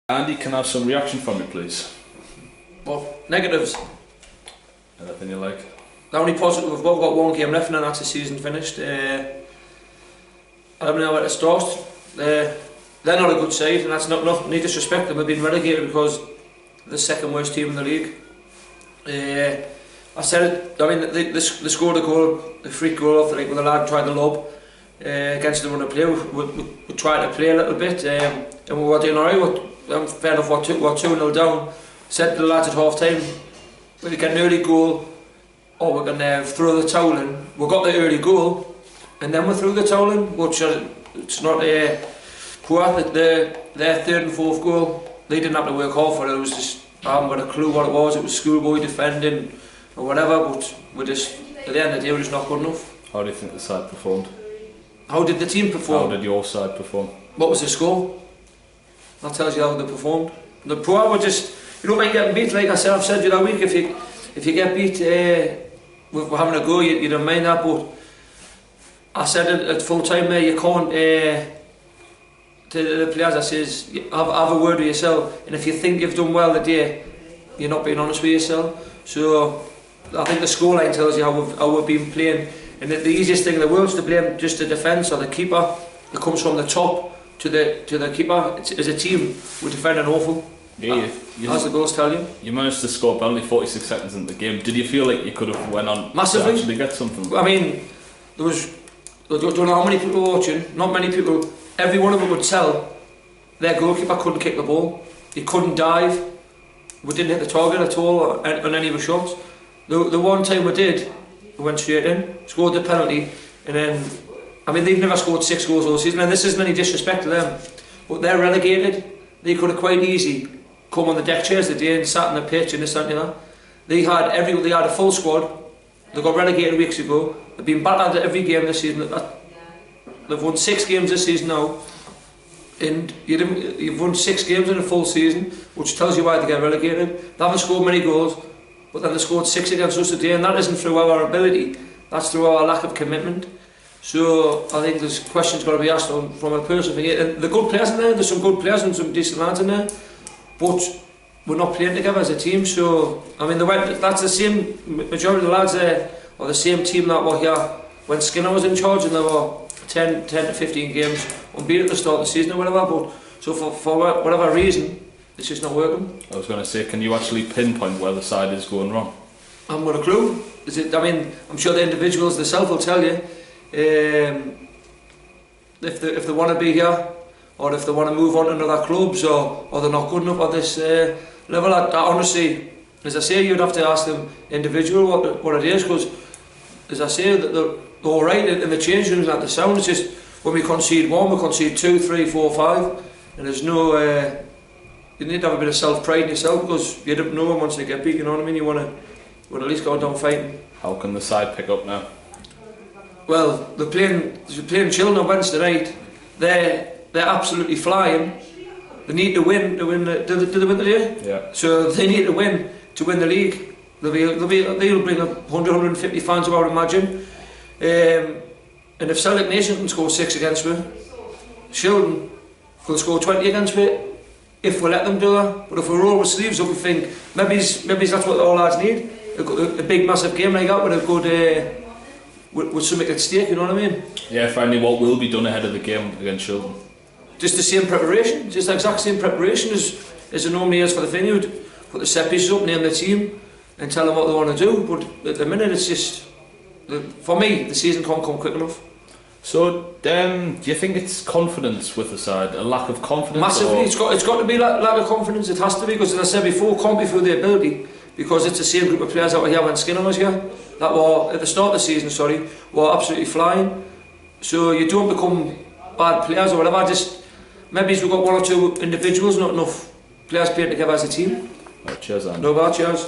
Andy, can I have some reaction from you, please? Well, negatives. Anything you like? The only positive, we've got one game left and that's the season finished. I don't know where to start. They're not a good side, and that's not any disrespect. They've been relegated because they're the second worst team in the league. I said it, I mean, they scored a goal, a free goal off the like when the lad tried to lob against the run of play. We tried to play a little bit, and we were doing alright. Fair enough, we're 2-0 down. Said to the lads at half time, we get an early goal, or we're going to throw the towel in. We got the early goal, and then we threw the towel in, which it's not poor. Their third and fourth goal, they didn't have to work hard for it. It was just, I haven't got a clue what it was. It was schoolboy defending or whatever, but we just, at the end of the day, we're just not good enough. How do you think the side performed? How did the team perform? How did your side perform? What was the score? That tells you how they performed. The poor were just, you don't mind getting beat, like I've said you that week, if you get beat with having a go, you don't mind that, but I said it at full time there, you can't, to the players I says, have a word with yourself, and if you think you've done well the day, you're not being honest with yourself. So I think the scoreline tells you how we've been playing, and the easiest thing in the world is to blame just the defence or the keeper. It comes from the top to the keeper. As a team, we're defending awful. Yeah, as the goals tell you. You managed to score only 46 seconds into the game. Did you feel like you could have went on massively to actually get something? I mean, I don't know how many people were watching. Not many people. Every one of them would tell their goalkeeper couldn't kick the ball. He couldn't dive. We didn't hit the target at all on any of the shots. The one time we did, we went straight in, scored the penalty, and then, I mean, they've never scored 6 goals all season, and this isn't any disrespect to them, but they're relegated. They could have quite easy come on the deck chairs the day and sat on the pitch and this and that. They had a full squad. They got relegated weeks ago. They've been battered at every game this season. They've won 6 games this season now, and you've won 6 games in a full season, which tells you why they get relegated. They haven't scored many goals, but then they scored 6 against us today, and that isn't through our ability, that's through our lack of commitment. So I think there's questions got to be asked from a person. And the good players in there, there's some good players and some decent lads in there, but we're not playing together as a team. So I mean, that's the same majority of the lads there, or the same team that were here when Skinner was in charge, and there were 10 to 15 games unbeaten at the start of the season or whatever. But so for whatever reason, it's just not working. I was going to say, can you actually pinpoint where the side is going wrong? I haven't got a clue. I mean, I'm sure the individuals themselves will tell you. If they want to be here, or if they want to move on to another clubs, or they're not good enough at this level, I honestly, as I say, you'd have to ask them individual what it is, because as I say, they're all right in the change rooms at the sound. It's just when we concede 1, we concede 2, 3, 4, 5, and there's no. You need to have a bit of self-pride in yourself, because you don't know once they get beat. You know what I mean? You want to at least go down fighting. How can the side pick up now? Well, they're playing Chilton on Wednesday night. They're absolutely flying. They need to win. Did they win the day? Yeah. So they need to win the league. They'll bring up 150 fans, I would imagine. And if Celtic Nation can score 6 against me, Chilton will score 20 against me if we let them do that. But if we roll our sleeves up, we think maybe that's what all lads need. A big massive game like that with a good. With something at stake, you know what I mean? Yeah, finally, what will be done ahead of the game against Chilton? Just the same preparation, just the exact same preparation as it normally is for the venue. Put the set pieces up, name the team, and tell them what they want to do. But at the minute, it's just, for me, the season can't come quick enough. So, do you think it's confidence with the side, a lack of confidence? Massively, it's got to be lack of confidence. It has to be, because as I said before, it can't be through the ability, because it's the same group of players that were here when Skinner was here, that were at the start of the season, were absolutely flying. So you don't become bad players or whatever. Just maybe we've got 1 or 2 individuals, not enough players playing together as a team. Cheers, Andy. No bad, cheers.